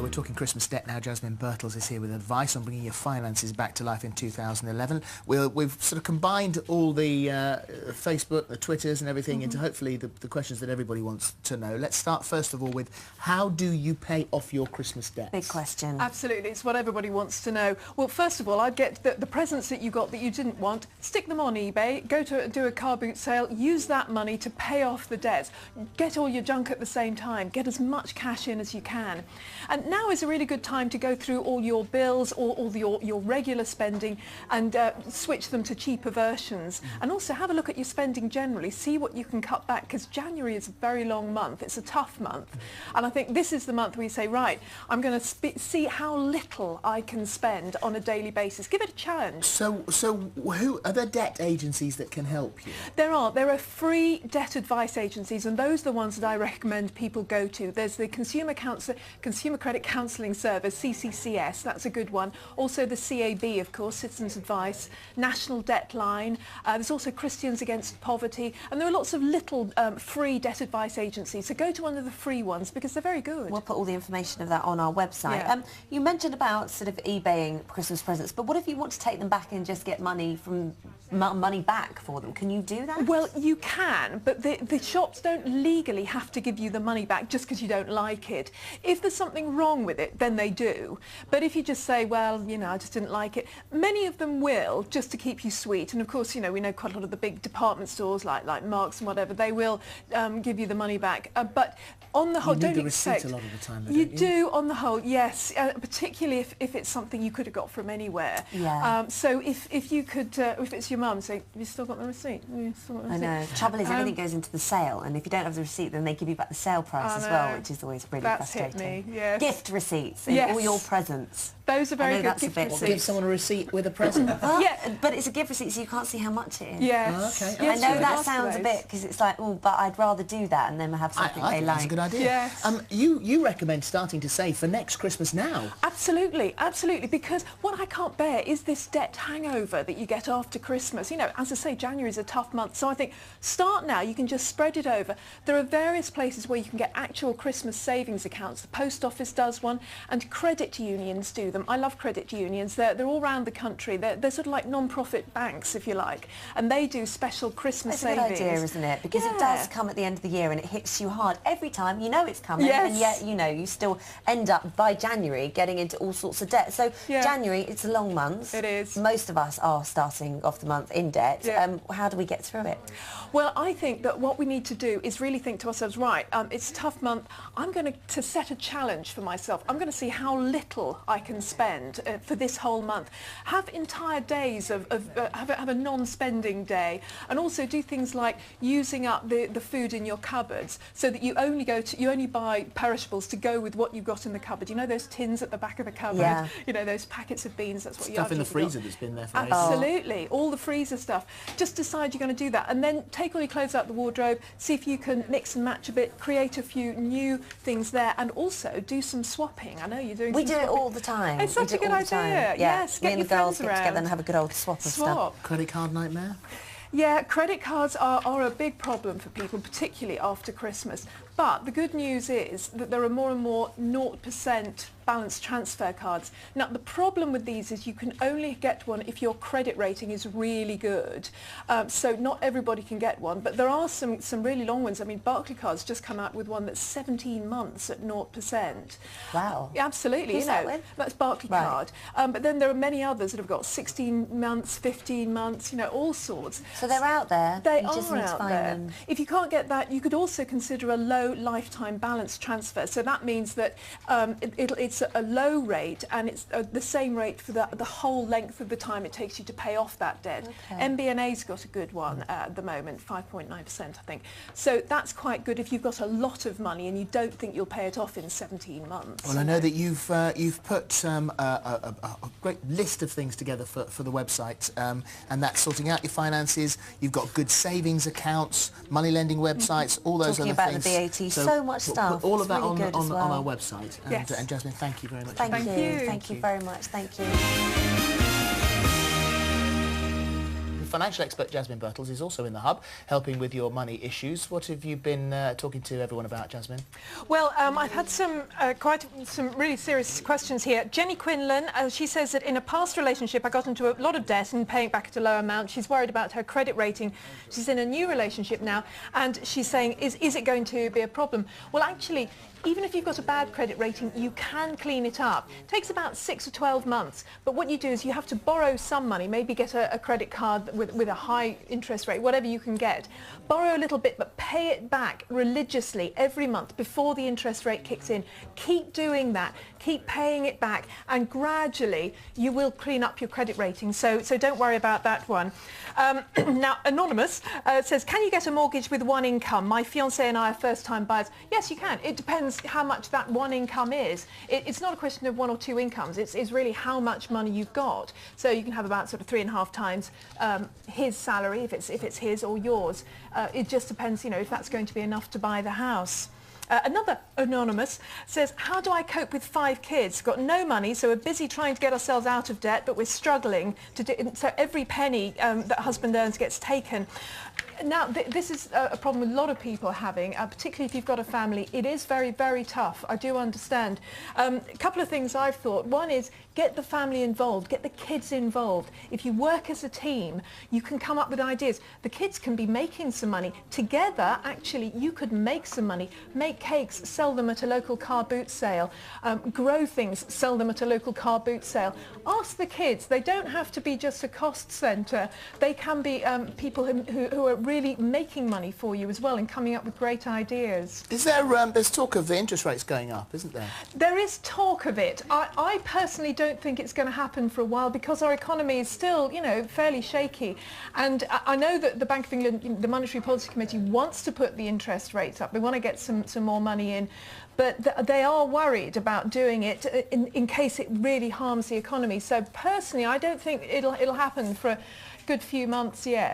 We're talking Christmas debt now. Jasmine Birtles is here with advice on bringing your finances back to life in 2011. We've sort of combined all the Facebook, the Twitters and everything into hopefully the questions that everybody wants to know. Let's start first of all with, how do you pay off your Christmas debts? Big question. Absolutely, it's what everybody wants to know. Well, first of all, I'd get the presents that you got that you didn't want, stick them on eBay, go to do a car boot sale, use that money to pay off the debts. Get all your junk at the same time, get as much cash in as you can. And now is a really good time to go through all your bills, all your regular spending, and switch them to cheaper versions. And also have a look at your spending generally, see what you can cut back, because January is a very long month, it's a tough month. And I think this is the month where you say, right, I'm going to see how little I can spend on a daily basis. Give it a challenge. So who are there debt agencies that can help you? There are free debt advice agencies, and those are the ones that I recommend people go to. There's the Consumer Credit Counselling Service, CCCS, that's a good one. Also the CAB, of course, Citizens Advice, National Debt Line. There's also Christians Against Poverty, and there are lots of little free debt advice agencies. So go to one of the free ones because they're very good. We'll put all the information of that on our website. Yeah. You mentioned about sort of eBaying Christmas presents, but what if you want to take them back and just get money back for them? Can you do that? Well, you can, but the shops don't legally have to give you the money back just because you don't like it. If there's something wrong with it, then they do. But if you just say, well, you know, I just didn't like it, many of them will, just to keep you sweet. And of course, you know, we know quite a lot of the big department stores like Marks and whatever, they will give you the money back. But on the whole, don't expect... You need the receipt a lot of the time, though, you don't you? do, on the whole, yes, particularly if it's something you could have got from anywhere. Yeah. So if you could, if it's your mum, say, have you still got the receipt? I know. The trouble is everything goes into the sale, and if you don't have the receipt, then they give you back the sale price as well, which is always really frustrating. Hit me, yes. Gift receipts and all your presents. Those are very good gift receipts. Give someone a receipt with a present. Yeah, but it's a gift receipt, so you can't see how much it is. Yes. Okay. Yes, I know that sounds a bit, because it's like, oh, but I'd rather do that and then have something I they think like. that's a good idea. Yes. You recommend starting to save for next Christmas now. Absolutely, absolutely, because what I can't bear is this debt hangover that you get after Christmas. You know, as I say, January is a tough month, so I think start now. You can just spread it over. There are various places where you can get actual Christmas savings accounts. The post office does one, and credit unions do them. I love credit unions. They're all around the country. They're sort of like non-profit banks, if you like, and they do special Christmas savings. It's a good idea, isn't it? Because it does come at the end of the year and it hits you hard every time. You know it's coming, and yet, you know, you still end up by January getting into all sorts of debt. So January, it's a long month. It is. Most of us are starting off the month in debt. How do we get through it? Well, I think that what we need to do is really think to ourselves, right, it's a tough month. I'm going to set a challenge for myself. I'm going to see how little I can spend for this whole month. Have entire days have a non-spending day, and also do things like using up the food in your cupboards, so that you only buy perishables to go with what you've got in the cupboard. You know those tins at the back of the cupboard? Yeah. You know, those packets of beans, that's what you Stuff in the freezer that's been there for ages. Absolutely, all the freezer stuff. Just decide you're going to do that, and then take all your clothes out the wardrobe, see if you can mix and match a bit, create a few new things there, and also do some swapping. I know you're doing We some do it swapping. all the time. It's such a good idea. Yes, Me get and your the girls friends get together around. and have a good old swap of stuff. Credit card nightmare? Yeah, credit cards are a big problem for people, particularly after Christmas. But the good news is that there are more and more 0% balance transfer cards. Now, the problem with these is you can only get one if your credit rating is really good. So not everybody can get one, but there are some really long ones. I mean, Barclaycard's just come out with one that's 17 months at 0%. Wow. Absolutely. Who's you know, that with? That's Barclaycard. Right. But then there are many others that have got 16 months, 15 months, you know, all sorts. So they're out there. They you are just need out to find there. them. If you can't get that, you could also consider a low lifetime balance transfer. So that means that it's a low rate, and it's the same rate for the whole length of the time it takes you to pay off that debt. Okay. MBNA's got a good one at the moment, 5.9%, I think. So that's quite good if you've got a lot of money and you don't think you'll pay it off in 17 months. Well, I know that you've put a great list of things together for the website, and that's sorting out your finances. You've got good savings accounts, money lending websites, all those Talking other about things. the VAT, so much stuff. Put all of that really on well. our website. And, Yes. and Jasmine, thank you very much. Thank you. you. Thank you very much. Thank you. financial expert Jasmine Birtles is also in the hub, helping with your money issues. What have you been talking to everyone about, Jasmine? Well, I've had some really serious questions here. Jenny Quinlan, she says that in a past relationship I got into a lot of debt and paying back at a low amount. She's worried about her credit rating. She's in a new relationship now, and she's saying, is it going to be a problem? Well, actually, even if you've got a bad credit rating, you can clean it up. It takes about 6 or 12 months, but what you do is you have to borrow some money, maybe get a credit card with a high interest rate, whatever you can get. Borrow a little bit, but pay it back religiously every month before the interest rate kicks in. Keep doing that. Keep paying it back, and gradually you will clean up your credit rating. So don't worry about that one. Now, Anonymous says, can you get a mortgage with one income? My fiancé and I are first-time buyers. Yes, you can. It depends how much that one income is. It's not a question of one or two incomes. It's really how much money you've got. So you can have about sort of 3.5 times his salary, if it's his or yours. It just depends, if that's going to be enough to buy the house. Another Anonymous says, how do I cope with 5 kids? Got no money, so we're busy trying to get ourselves out of debt, but we're struggling to do, so every penny that husband earns gets taken. Now, this is a problem a lot of people are having, particularly if you've got a family. It is very, very tough. I do understand. A couple of things I've thought. One is get the family involved, get the kids involved. If you work as a team, you can come up with ideas. The kids can be making some money. Together, actually, you could make some money. Make cakes, sell them at a local car boot sale. Grow things, sell them at a local car boot sale. Ask the kids. They don't have to be just a cost centre. They can be people who are really making money for you as well and coming up with great ideas. Is there, there's talk of the interest rates going up, isn't there? There is talk of it. I personally don't think it's going to happen for a while because our economy is still, fairly shaky. And I know that the Bank of England, the Monetary Policy Committee, wants to put the interest rates up. They want to get some more money in. But they are worried about doing it in case it really harms the economy. So personally, I don't think it'll happen for a good few months yet.